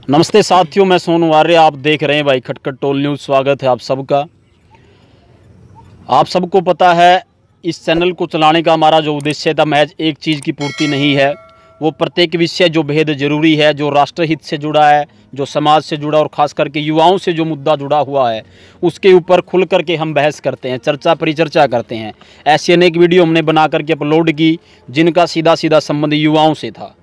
नमस्ते साथियों, मैं सोनू आर्य। आप देख रहे हैं भाई खटखट टोल न्यूज़। स्वागत है आप सबका। आप सबको पता है इस चैनल को चलाने का हमारा जो उद्देश्य था, महज एक चीज़ की पूर्ति नहीं है। वो प्रत्येक विषय जो बेहद ज़रूरी है, जो राष्ट्रहित से जुड़ा है, जो समाज से जुड़ा और ख़ास करके युवाओं से जो मुद्दा जुड़ा हुआ है, उसके ऊपर खुल करके हम बहस करते हैं, चर्चा परिचर्चा करते हैं। ऐसी अनेक वीडियो हमने बना करके अपलोड की जिनका सीधा सीधा संबंध युवाओं से था।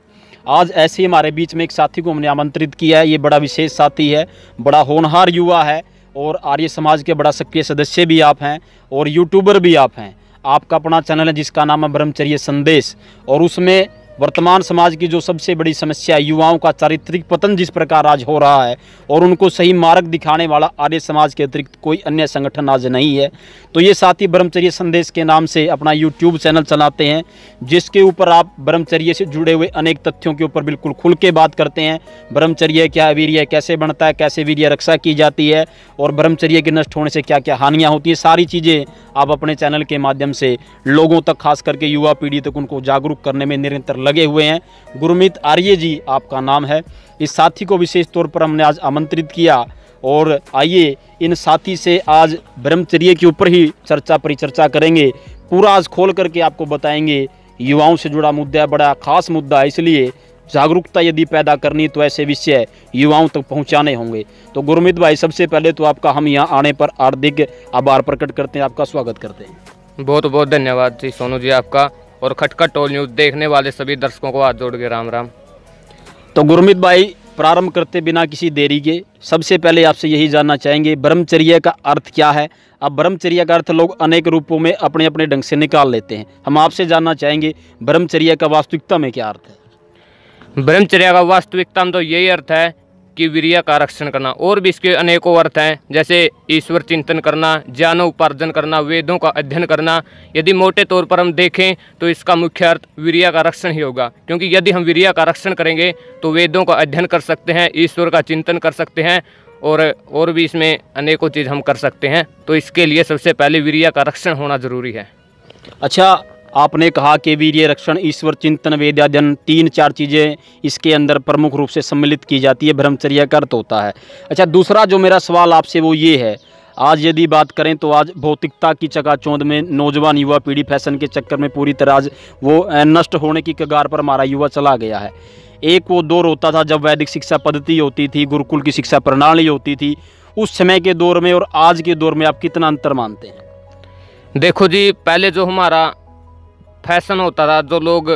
आज ऐसे ही हमारे बीच में एक साथी को हमने आमंत्रित किया है। ये बड़ा विशेष साथी है, बड़ा होनहार युवा है और आर्य समाज के बड़ा सक्रिय सदस्य भी आप हैं और यूट्यूबर भी आप हैं। आपका अपना चैनल है जिसका नाम है ब्रह्मचर्य संदेश, और उसमें वर्तमान समाज की जो सबसे बड़ी समस्या है, युवाओं का चारित्रिक पतन जिस प्रकार आज हो रहा है, और उनको सही मार्ग दिखाने वाला आर्य समाज के अतिरिक्त कोई अन्य संगठन आज नहीं है। तो ये साथी ब्रह्मचर्य संदेश के नाम से अपना यूट्यूब चैनल चलाते हैं, जिसके ऊपर आप ब्रह्मचर्य से जुड़े हुए अनेक तथ्यों के ऊपर बिल्कुल खुल के बात करते हैं। ब्रह्मचर्य क्या है, वीर्य कैसे बनता है, कैसे वीर्य रक्षा की जाती है, और ब्रह्मचर्य के नष्ट होने से क्या क्या हानियाँ होती है, सारी चीज़ें आप अपने चैनल के माध्यम से लोगों तक, खास करके युवा पीढ़ी तक, उनको जागरूक करने में निरंतर लगे हुए हैं। गुरमीत आर्य जी आपका नाम है। इस साथी को विशेष तौर पर हमने आज आमंत्रित किया, और आइए इन साथी से आज ब्रह्मचर्य के ऊपर ही चर्चा परिचर्चा करेंगे। पूरा आज खोल करके आपको बताएंगे। युवाओं से जुड़ा मुद्दा है, बड़ा खास मुद्दा है, इसलिए जागरूकता यदि पैदा करनी तो ऐसे विषय युवाओं तक पहुंचाने होंगे। तो गुरमीत भाई, सबसे पहले तो आपका हम यहाँ आने पर हार्दिक आभार प्रकट करते हैं, आपका स्वागत करते हैं। बहुत बहुत धन्यवाद जी सोनू जी आपका, और खटखट टोल न्यूज़ देखने वाले सभी दर्शकों को हाथ जोड़ के राम राम। तो गुरमीत भाई, प्रारंभ करते बिना किसी देरी के सबसे पहले आपसे यही जानना चाहेंगे, ब्रह्मचर्य का अर्थ क्या है। अब ब्रह्मचर्य का अर्थ लोग अनेक रूपों में अपने अपने ढंग से निकाल लेते हैं। हम आपसे जानना चाहेंगे ब्रह्मचर्य का वास्तविकता में क्या अर्थ है। ब्रह्मचर्य का वास्तविकता में तो यही अर्थ है कि वीर्य का रक्षण करना, और भी इसके अनेकों अर्थ हैं, जैसे ईश्वर चिंतन करना, ज्ञान उपार्जन करना, वेदों का अध्ययन करना। यदि मोटे तौर पर हम देखें तो इसका मुख्य अर्थ वीर्य का रक्षण ही होगा, क्योंकि यदि हम वीर्य का रक्षण करेंगे तो वेदों का अध्ययन कर सकते हैं, ईश्वर का चिंतन कर सकते हैं, और भी इसमें अनेकों चीज़ हम कर सकते हैं। तो इसके लिए सबसे पहले वीर्य का रक्षण होना जरूरी है। अच्छा, आपने कहा कि वीर्य रक्षण, ईश्वर चिंतन, वेदाध्ययन, 3-4 चीज़ें इसके अंदर प्रमुख रूप से सम्मिलित की जाती है, ब्रह्मचर्य का अर्थ होता है। अच्छा, दूसरा जो मेरा सवाल आपसे वो ये है, आज यदि बात करें तो आज भौतिकता की चकाचौंध में नौजवान युवा पीढ़ी फैशन के चक्कर में पूरी तरह आज वो नष्ट होने की कगार पर हमारा युवा चला गया है। एक वो दौर होता था जब वैदिक शिक्षा पद्धति होती थी, गुरुकुल की शिक्षा प्रणाली होती थी, उस समय के दौर में और आज के दौर में आप कितना अंतर मानते हैं। देखो जी, पहले जो हमारा फैशन होता था, जो लोग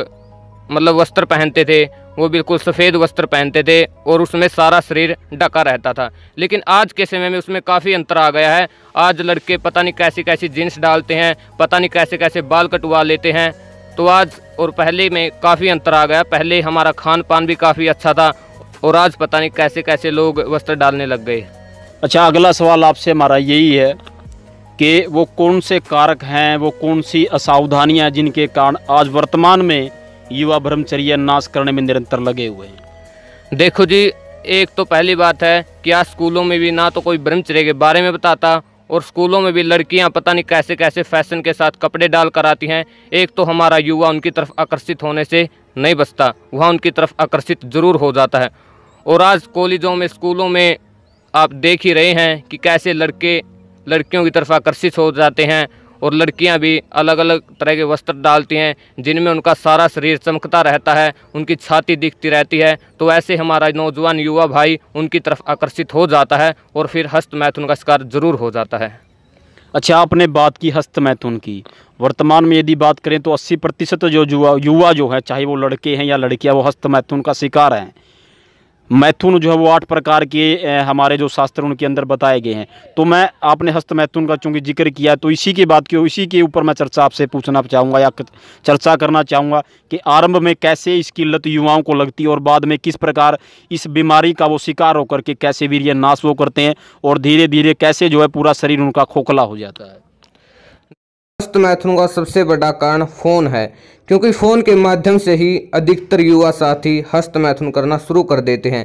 मतलब वस्त्र पहनते थे वो बिल्कुल सफ़ेद वस्त्र पहनते थे और उसमें सारा शरीर ढका रहता था। लेकिन आज के समय में उसमें काफ़ी अंतर आ गया है। आज लड़के पता नहीं कैसी कैसी जीन्स डालते हैं, पता नहीं कैसे कैसे बाल कटवा लेते हैं। तो आज और पहले में काफ़ी अंतर आ गया। पहले हमारा खान पान भी काफ़ी अच्छा था, और आज पता नहीं कैसे कैसे लोग वस्त्र डालने लग गए। अच्छा, अगला सवाल आपसे हमारा यही है कि वो कौन से कारक हैं, वो कौन सी असावधानियां हैं जिनके कारण आज वर्तमान में युवा ब्रह्मचर्य नाश करने में निरंतर लगे हुए हैं। देखो जी, एक तो पहली बात है कि आज स्कूलों में भी ना तो कोई ब्रह्मचर्य के बारे में बताता, और स्कूलों में भी लड़कियां पता नहीं कैसे कैसे फैशन के साथ कपड़े डाल कर आती हैं। एक तो हमारा युवा उनकी तरफ आकर्षित होने से नहीं बचता, वह उनकी तरफ आकर्षित जरूर हो जाता है। और आज कॉलेजों में, स्कूलों में आप देख ही रहे हैं कि कैसे लड़के लड़कियों की तरफ आकर्षित हो जाते हैं, और लड़कियां भी अलग अलग तरह के वस्त्र डालती हैं जिनमें उनका सारा शरीर चमकता रहता है, उनकी छाती दिखती रहती है। तो ऐसे हमारा नौजवान युवा भाई उनकी तरफ आकर्षित हो जाता है और फिर हस्त मैथुन का शिकार जरूर हो जाता है। अच्छा, आपने बात की हस्त मैथुन की। वर्तमान में यदि बात करें तो 80% जो युवा जो है, चाहे वो लड़के हैं या लड़कियां, वो हस्त मैथुन का शिकार हैं। मैथुन जो है वो 8 प्रकार के हमारे जो शास्त्र उनके अंदर बताए गए हैं। तो मैं, आपने हस्त मैथुन का चूँकि जिक्र किया, तो इसी की बात की, इसी के ऊपर मैं चर्चा आपसे पूछना चाहूँगा या चर्चा करना चाहूँगा कि आरंभ में कैसे इसकी लत युवाओं को लगती है, और बाद में किस प्रकार इस बीमारी का वो शिकार होकर के कैसे वीर्य नाश वो करते हैं, और धीरे धीरे कैसे जो है पूरा शरीर उनका खोखला हो जाता है। हस्त मैथुन का सबसे बड़ा कारण फ़ोन है, क्योंकि फ़ोन के माध्यम से ही अधिकतर युवा साथी हस्त मैथुन करना शुरू कर देते हैं।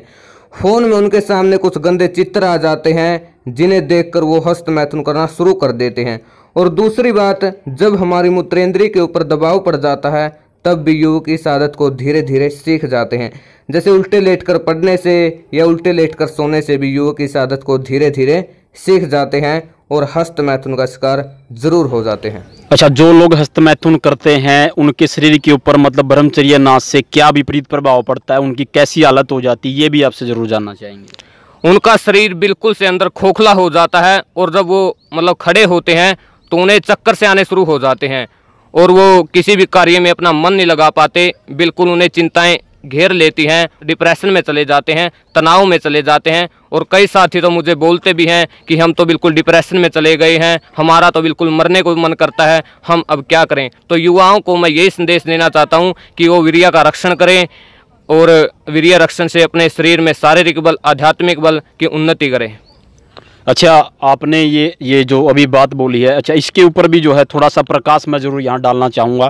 फ़ोन में उनके सामने कुछ गंदे चित्र आ जाते हैं जिन्हें देखकर वो हस्त मैथुन करना शुरू कर देते हैं। और दूसरी बात, जब हमारी मूत्रेंद्रिय के ऊपर दबाव पड़ जाता है तब भी युवक इस आदत को धीरे धीरे सीख जाते हैं। जैसे उल्टे लेटकर पढ़ने से या उल्टे लेटकर सोने से भी युवक इस आदत को धीरे धीरे सीख जाते हैं और हस्त मैथुन का शिकार जरूर हो जाते हैं। अच्छा, जो लोग हस्त मैथुन करते हैं उनके शरीर के ऊपर मतलब ब्रह्मचर्य नाश से क्या विपरीत प्रभाव पड़ता है, उनकी कैसी हालत हो जाती है, ये भी आपसे जरूर जानना चाहेंगे। उनका शरीर बिल्कुल से अंदर खोखला हो जाता है और जब वो मतलब खड़े होते हैं तो उन्हें चक्कर से आने शुरू हो जाते हैं और वो किसी भी कार्य में अपना मन नहीं लगा पाते। बिल्कुल उन्हें चिंताएं घेर लेती हैं, डिप्रेशन में चले जाते हैं, तनाव में चले जाते हैं। और कई साथी तो मुझे बोलते भी हैं कि हम तो बिल्कुल डिप्रेशन में चले गए हैं, हमारा तो बिल्कुल मरने को मन करता है, हम अब क्या करें। तो युवाओं को मैं यही संदेश देना चाहता हूं कि वो वीर्य का रक्षण करें और वीर्य रक्षण से अपने शरीर में शारीरिक बल, आध्यात्मिक बल की उन्नति करें। अच्छा, आपने ये जो अभी बात बोली है, अच्छा इसके ऊपर भी जो है थोड़ा सा प्रकाश मैं ज़रूर यहाँ डालना चाहूँगा।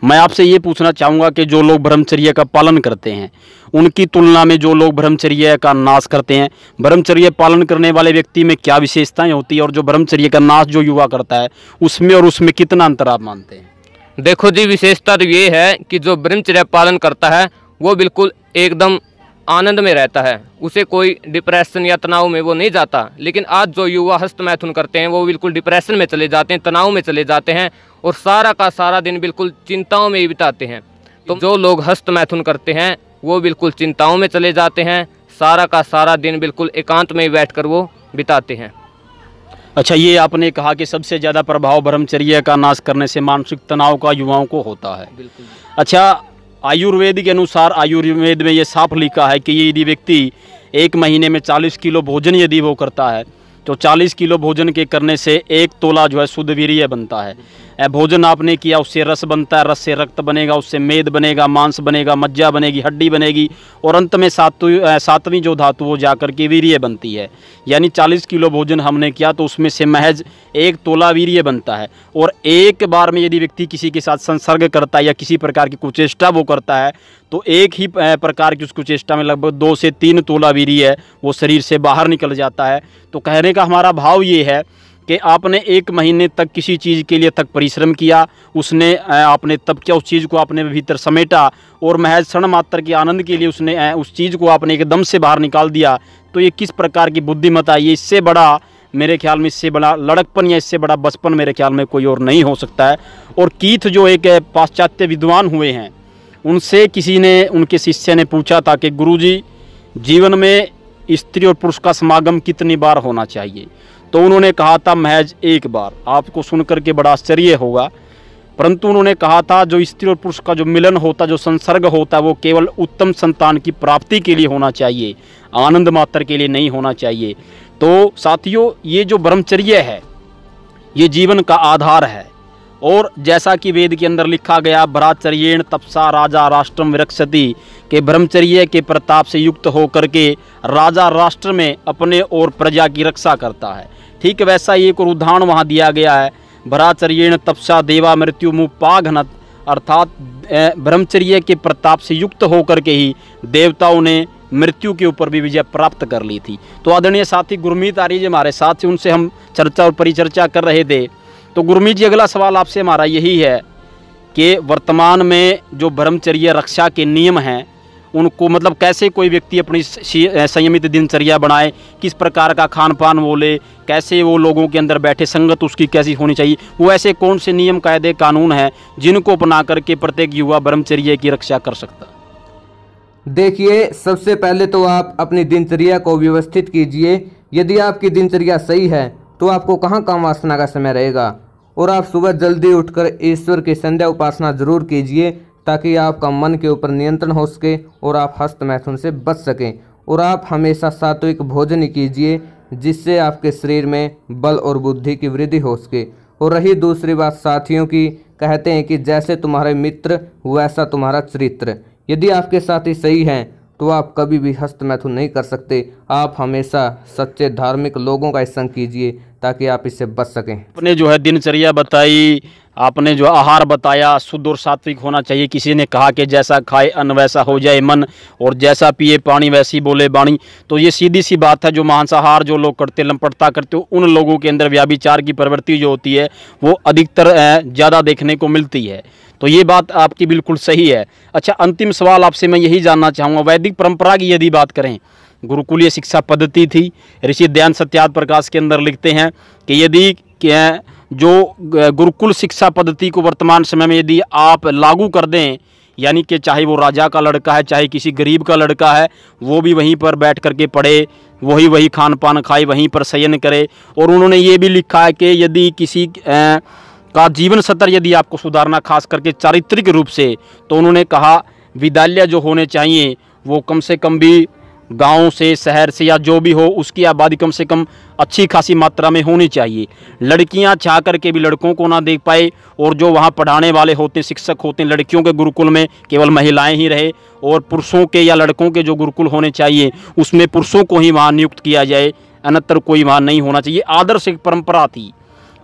मैं आपसे ये पूछना चाहूँगा कि जो लोग ब्रह्मचर्य का पालन करते हैं उनकी तुलना में जो लोग ब्रह्मचर्य का नाश करते हैं, ब्रह्मचर्य पालन करने वाले व्यक्ति में क्या विशेषताएं होती है और जो ब्रह्मचर्य का नाश जो युवा करता है उसमें और उसमें कितना अंतर आप मानते हैं? देखो जी, विशेषता तो ये है कि जो ब्रह्मचर्य पालन करता है वो बिल्कुल एकदम आनंद में रहता है, उसे कोई डिप्रेशन या तनाव में वो नहीं जाता। लेकिन आज जो युवा हस्त मैथुन करते हैं वो बिल्कुल डिप्रेशन में चले जाते हैं, तनाव में चले जाते हैं और सारा का सारा दिन बिल्कुल चिंताओं में ही बिताते हैं। तो जो लोग हस्त मैथुन करते हैं वो बिल्कुल चिंताओं में चले जाते हैं, सारा का सारा दिन बिल्कुल एकांत में ही बैठकर वो बिताते हैं। अच्छा, ये आपने कहा कि सबसे ज़्यादा प्रभाव ब्रह्मचर्य का नाश करने से मानसिक तनाव का युवाओं को होता है। बिल्कुल। अच्छा, आयुर्वेद के अनुसार आयुर्वेद में ये साफ लिखा है कि ये यदि व्यक्ति एक महीने में 40 किलो भोजन यदि वो करता है तो 40 किलो भोजन के करने से 1 तोला जो है शुद्ध वीर्य बनता है। भोजन आपने किया, उससे रस बनता है, रस से रक्त बनेगा, उससे मेद बनेगा, मांस बनेगा, मज्जा बनेगी, हड्डी बनेगी और अंत में सातवीं जो धातु वो जाकर के वीर्य बनती है। यानी 40 किलो भोजन हमने किया तो उसमें से महज 1 तोला वीर्य बनता है। और एक बार में यदि व्यक्ति किसी के साथ संसर्ग करता है या किसी प्रकार की कुचेष्टा वो करता है तो एक ही प्रकार की उस कुचेष्टा में लगभग 2 से 3 तोला वीर्य वो शरीर से बाहर निकल जाता है। तो कहने का हमारा भाव ये है कि आपने 1 महीने तक किसी चीज़ के लिए तक परिश्रम किया, उसने आपने तब क्या उस चीज़ को आपने भीतर समेटा और महज क्षण मात्र के आनंद के लिए उसने उस चीज़ को आपने एकदम से बाहर निकाल दिया। तो ये किस प्रकार की बुद्धिमत्ता, ये इससे बड़ा मेरे ख्याल में, इससे बड़ा लड़कपन या इससे बड़ा बचपन मेरे ख्याल में कोई और नहीं हो सकता है। और कीथ जो एक पाश्चात्य विद्वान हुए हैं, उनसे किसी ने, उनके शिष्य ने पूछा था कि गुरुजी जीवन में स्त्री और पुरुष का समागम कितनी बार होना चाहिए? तो उन्होंने कहा था महज 1 बार। आपको सुनकर के बड़ा आश्चर्य होगा, परंतु उन्होंने कहा था जो स्त्री और पुरुष का जो मिलन होता, जो संसर्ग होता है वो केवल उत्तम संतान की प्राप्ति के लिए होना चाहिए, आनंद मात्र के लिए नहीं होना चाहिए। तो साथियों, ये जो ब्रह्मचर्य है ये जीवन का आधार है। और जैसा कि वेद के अंदर लिखा गया, ब्रह्मचर्येण तपसा राजा राष्ट्रम विरक्षति, के ब्रह्मचर्य के प्रताप से युक्त होकर के राजा राष्ट्र में अपने और प्रजा की रक्षा करता है। ठीक वैसा ही एक और उदाहरण वहाँ दिया गया है, ब्रह्मचर्येण तपसा देवा मृत्यु मुपाघनत, अर्थात ब्रह्मचर्य के प्रताप से युक्त होकर के ही देवताओं ने मृत्यु के ऊपर भी विजय प्राप्त कर ली थी। तो आदरणीय साथी गुरमीत आर्य जी हमारे साथ से, उनसे हम चर्चा और परिचर्चा कर रहे थे। तो गुरमीत जी, अगला सवाल आपसे हमारा यही है कि वर्तमान में जो ब्रह्मचर्य रक्षा के नियम हैं उनको मतलब कैसे कोई व्यक्ति अपनी संयमित दिनचर्या बनाए, किस प्रकार का खान पान वो ले, कैसे वो लोगों के अंदर बैठे, संगत उसकी कैसी होनी चाहिए, वो ऐसे कौन से नियम कायदे कानून हैं जिनको अपना करके प्रत्येक युवा ब्रह्मचर्य की रक्षा कर सकता? देखिए, सबसे पहले तो आप अपनी दिनचर्या को व्यवस्थित कीजिए। यदि आपकी दिनचर्या सही है तो आपको कहाँ काम वासना का समय रहेगा। और आप सुबह जल्दी उठकर ईश्वर की संध्या उपासना जरूर कीजिए ताकि आपका मन के ऊपर नियंत्रण हो सके और आप हस्त मैथुन से बच सकें। और आप हमेशा सात्विक भोजन ही कीजिए जिससे आपके शरीर में बल और बुद्धि की वृद्धि हो सके। और रही दूसरी बात साथियों की, कहते हैं कि जैसे तुम्हारे मित्र वैसा तुम्हारा चरित्र। यदि आपके साथी सही हैं तो आप कभी भी हस्त मैथुन नहीं कर सकते। आप हमेशा सच्चे धार्मिक लोगों का संग कीजिए ताकि आप इससे बच सकें। आपने जो है दिनचर्या बताई, आपने जो आहार बताया शुद्ध और सात्विक होना चाहिए। किसी ने कहा कि जैसा खाए अन्न वैसा हो जाए मन, और जैसा पिए पानी वैसी बोले बाणी। तो ये सीधी सी बात है। जो मांसाहार जो लोग करते, लंपटता करते हो, उन लोगों के अंदर व्याभिचार की प्रवृत्ति जो होती है वो अधिकतर ज़्यादा देखने को मिलती है। तो ये बात आपकी बिल्कुल सही है। अच्छा, अंतिम सवाल आपसे मैं यही जानना चाहूँगा, वैदिक परंपरा की यदि बात करें, गुरुकुलीय शिक्षा पद्धति थी। ऋषि दयान सत्यार्थ प्रकाश के अंदर लिखते हैं कि यदि जो गुरुकुल शिक्षा पद्धति को वर्तमान समय में यदि आप लागू कर दें, यानी कि चाहे वो राजा का लड़का है, चाहे किसी गरीब का लड़का है, वो भी वहीं पर बैठ करके पढ़े, वही खान पान खाए, वहीं पर शयन करे। और उन्होंने ये भी लिखा है कि यदि किसी का जीवन स्तर यदि आपको सुधारना, खास करके चारित्रिक रूप से, तो उन्होंने कहा विद्यालय जो होने चाहिए वो कम से कम भी गांव से, शहर से या जो भी हो, उसकी आबादी कम से कम अच्छी खासी मात्रा में होनी चाहिए। लड़कियां चाह करके भी लड़कों को ना देख पाए, और जो वहां पढ़ाने वाले होते हैं, शिक्षक होते हैं, लड़कियों के गुरुकुल में केवल महिलाएं ही रहे, और पुरुषों के या लड़कों के जो गुरुकुल होने चाहिए उसमें पुरुषों को ही वहाँ नियुक्त किया जाए, अन्यत्र कोई वहाँ नहीं होना चाहिए। आदर्श एक परंपरा थी,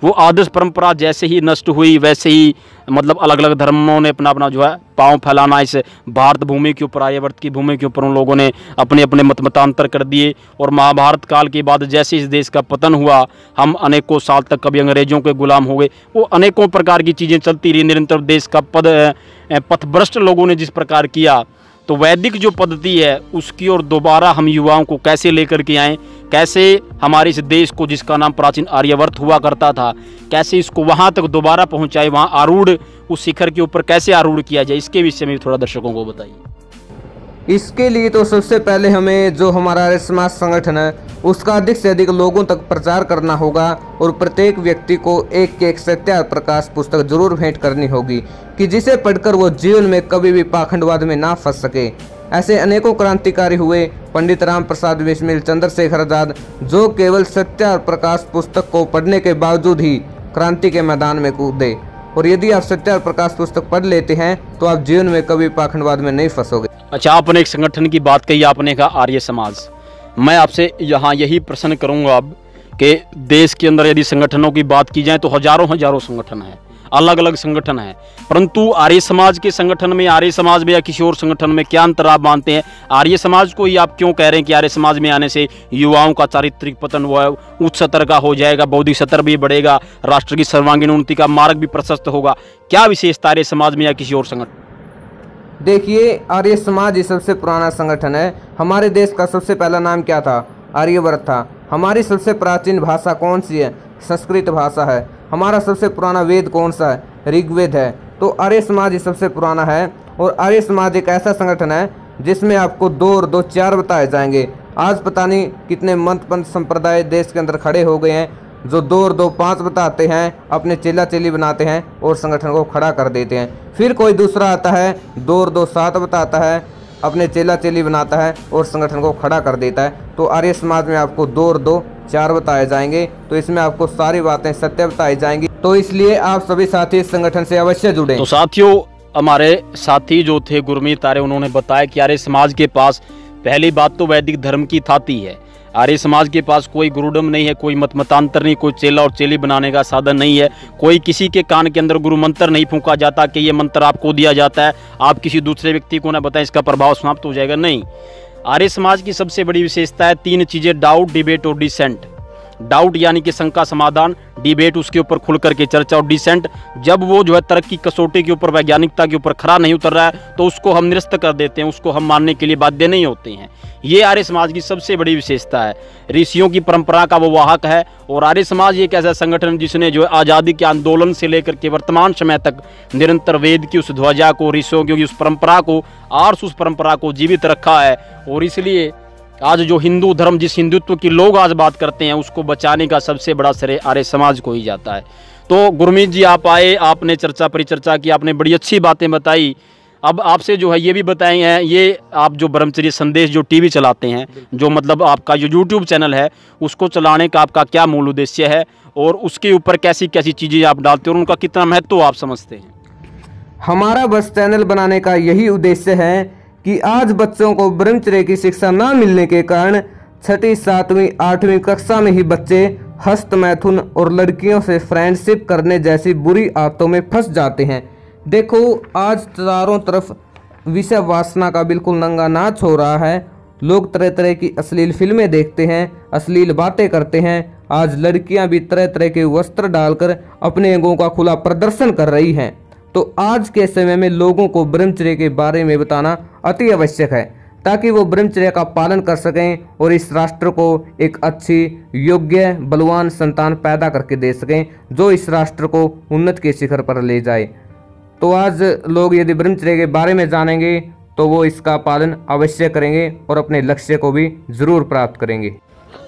वो आदर्श परंपरा जैसे ही नष्ट हुई वैसे ही मतलब अलग अलग धर्मों ने अपना जो है पांव फैलाना इस भारत भूमि के ऊपर, आर्यवर्त की भूमि के ऊपर उन लोगों ने अपने अपने मतांतर कर दिए। और महाभारत काल के बाद जैसे इस देश का पतन हुआ, हम अनेकों साल तक कभी अंग्रेजों के गुलाम हो गए, वो अनेकों प्रकार की चीज़ें चलती रही, निरंतर देश का पथभ्रष्ट लोगों ने जिस प्रकार किया। तो वैदिक जो पद्धति है उसकी और दोबारा हम युवाओं को कैसे लेकर के आएँ, कैसे हमारे इस देश को, जिसका नाम प्राचीन आर्यवर्त हुआ करता था, कैसे इसको वहाँ तक दोबारा पहुँचाए, वहाँ आरूढ़ उस शिखर के ऊपर कैसे आरूढ़ किया जाए, इसके विषय में थोड़ा दर्शकों को बताइए। इसके लिए तो सबसे पहले हमें जो हमारा आर्य समाज संगठन है उसका अधिक से अधिक लोगों तक प्रचार करना होगा, और प्रत्येक व्यक्ति को एक सत्यार्थ प्रकाश पुस्तक जरूर भेंट करनी होगी कि जिसे पढ़कर वो जीवन में कभी भी पाखंडवाद में ना फंस सके। ऐसे अनेकों क्रांतिकारी हुए, पंडित राम प्रसाद बिस्मिल, चंद्रशेखर आजाद, जो केवल सत्यार्थ प्रकाश पुस्तक को पढ़ने के बावजूद ही क्रांति के मैदान में कूदे। और यदि आप सत्यार्थ प्रकाश पुस्तक पढ़ लेते हैं तो आप जीवन में कभी पाखंडवाद में नहीं फंसोगे। अच्छा, आपने एक संगठन की बात कही, आपने कहा आर्य समाज। मैं आपसे यहाँ यही प्रश्न करूँगा अब कि देश के अंदर यदि संगठनों की बात की जाए तो हजारों संगठन हैं, अलग अलग संगठन हैं, परंतु आर्य समाज के संगठन में, आर्य समाज में या किसी और संगठन में क्या अंतर आप मानते हैं? आर्य समाज को ही आप क्यों कह रहे हैं कि आर्य समाज में आने से युवाओं का चारित्रिक पतन हुआ है, उच्च स्तर का हो जाएगा, बौद्धिक स्तर भी बढ़ेगा, राष्ट्र की सर्वांगीण उन्नति का मार्ग भी प्रशस्त होगा? क्या विशेषता आर्य समाज में या किसी और संगठन? देखिए, आर्य समाज ही सबसे पुराना संगठन है। हमारे देश का सबसे पहला नाम क्या था? आर्यवर्त था। हमारी सबसे प्राचीन भाषा कौन सी है? संस्कृत भाषा है। हमारा सबसे पुराना वेद कौन सा है? ऋग्वेद है। तो आर्य समाज ही सबसे पुराना है। और आर्य समाज एक ऐसा संगठन है जिसमें आपको 2 और 2 4 बताए जाएंगे। आज पता नहीं कितने मत पंथ संप्रदाय देश के अंदर खड़े हो गए हैं जो 2 और 2 5 बताते हैं, अपने चेला चेली बनाते हैं और संगठन को खड़ा कर देते हैं। फिर कोई दूसरा आता है 2 और 2 7 बताता है, अपने चेला चेली बनाता है और संगठन को खड़ा कर देता है। तो आर्य समाज में आपको 2 और 2 4 बताए जाएंगे, तो इसमें आपको सारी बातें सत्य बताई जाएंगी। तो इसलिए आप सभी साथी इस संगठन से अवश्य जुड़े। तो साथियों, हमारे साथी जो थे गुरमीत आर्य, उन्होंने बताया कि आर्य समाज के पास पहली बात तो वैदिक धर्म की थाती है। आर्य समाज के पास कोई गुरुडम नहीं है, कोई मतांतर नहीं, कोई चेला और चेली बनाने का साधन नहीं है, कोई किसी के कान के अंदर गुरु मंत्र नहीं फूंका जाता कि ये मंत्र आपको दिया जाता है, आप किसी दूसरे व्यक्ति को ना बताएं, इसका प्रभाव समाप्त हो जाएगा। नहीं, आर्य समाज की सबसे बड़ी विशेषता है 3 चीज़ें: डाउट, डिबेट और डिसेंट। डाउट यानी कि शंका समाधान, डिबेट उसके ऊपर खुल करके चर्चा, और डिसेंट जब वो जो है तर्क की कसौटी के ऊपर, वैज्ञानिकता के ऊपर खरा नहीं उतर रहा है तो उसको हम निरस्त कर देते हैं, उसको हम मानने के लिए बाध्य नहीं होते हैं। ये आर्य समाज की सबसे बड़ी विशेषता है। ऋषियों की परंपरा का वो वाहक है। और आर्य समाज एक ऐसा संगठन जिसने जो है आज़ादी के आंदोलन से लेकर के वर्तमान समय तक निरंतर वेद की उस ध्वजा को, ऋषियों की उस परंपरा को, आर्ष उस परंपरा को जीवित रखा है। और इसलिए आज जो हिंदू धर्म, जिस हिंदुत्व की लोग आज बात करते हैं, उसको बचाने का सबसे बड़ा श्रेय आर्य समाज को ही जाता है। तो गुरमीत जी आप आए, आपने चर्चा परिचर्चा की, आपने बड़ी अच्छी बातें बताई। अब आपसे जो है ये भी बताए हैं, ये आप जो ब्रह्मचर्य संदेश जो टीवी चलाते हैं, जो मतलब आपका जो यूट्यूब चैनल है, उसको चलाने का आपका क्या मूल उद्देश्य है और उसके ऊपर कैसी कैसी चीज़ें आप डालते हो और उनका कितना महत्व आप समझते हैं? हमारा बस चैनल बनाने का यही उद्देश्य है कि आज बच्चों को ब्रह्मचर्य की शिक्षा ना मिलने के कारण 6ठी 7वीं 8वीं कक्षा में ही बच्चे हस्त मैथुन और लड़कियों से फ्रेंडशिप करने जैसी बुरी आदतों में फंस जाते हैं। देखो, आज चारों तरफ विषय वासना का बिल्कुल नंगा नाच हो रहा है। लोग तरह तरह की अश्लील फिल्में देखते हैं, अश्लील बातें करते हैं। आज लड़कियां भी तरह तरह के वस्त्र डालकर अपने अंगों का खुला प्रदर्शन कर रही हैं। तो आज के समय में लोगों को ब्रह्मचर्य के बारे में बताना अति आवश्यक है, ताकि वो ब्रह्मचर्य का पालन कर सकें और इस राष्ट्र को एक अच्छी, योग्य, बलवान संतान पैदा करके दे सकें, जो इस राष्ट्र को उन्नति के शिखर पर ले जाए। तो आज लोग यदि ब्रह्मचर्य के बारे में जानेंगे तो वो इसका पालन अवश्य करेंगे और अपने लक्ष्य को भी जरूर प्राप्त करेंगे।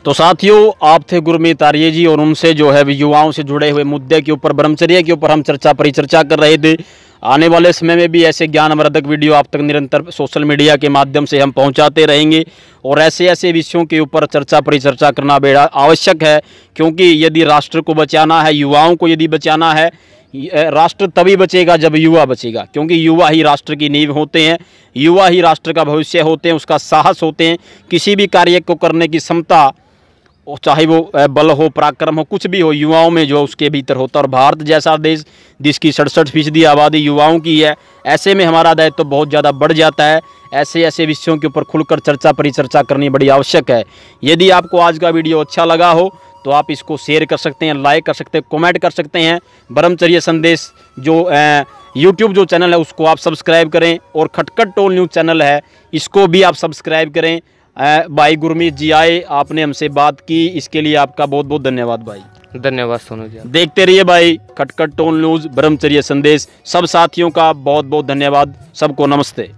तो साथियों, आप थे गुरमीत आर्य जी और उनसे जो है युवाओं से जुड़े हुए मुद्दे के ऊपर, ब्रह्मचर्य के ऊपर हम परिचर्चा कर रहे थे। आने वाले समय में भी ऐसे ज्ञानवर्धक वीडियो आप तक निरंतर सोशल मीडिया के माध्यम से हम पहुंचाते रहेंगे और ऐसे ऐसे विषयों के ऊपर परिचर्चा करना बेहद आवश्यक है, क्योंकि यदि राष्ट्र को बचाना है, युवाओं को यदि बचाना है, राष्ट्र तभी बचेगा जब युवा बचेगा, क्योंकि युवा ही राष्ट्र की नींव होते हैं, युवा ही राष्ट्र का भविष्य होते हैं, उसका साहस होते हैं, किसी भी कार्य को करने की क्षमता, चाहे वो बल हो, पराक्रम हो, कुछ भी हो, युवाओं में जो उसके भीतर होता है। और भारत जैसा देश जिसकी 67% आबादी युवाओं की है, ऐसे में हमारा दायित्व तो बहुत ज़्यादा बढ़ जाता है। ऐसे ऐसे विषयों के ऊपर खुलकर परिचर्चा करनी बड़ी आवश्यक है। यदि आपको आज का वीडियो अच्छा लगा हो तो आप इसको शेयर कर सकते हैं, लाइक कर सकते हैं, कमेंट कर सकते हैं। ब्रह्मचर्य संदेश जो यूट्यूब जो चैनल है उसको आप सब्सक्राइब करें, और खटखट टोल न्यूज़ चैनल है इसको भी आप सब्सक्राइब करें। भाई गुरमीत जी आए, आपने हमसे बात की, इसके लिए आपका बहुत बहुत धन्यवाद भाई। धन्यवाद सोनू जी। देखते रहिए भाई खटखट टोल न्यूज़, ब्रह्मचर्य संदेश। सब साथियों का बहुत बहुत धन्यवाद, सबको नमस्ते।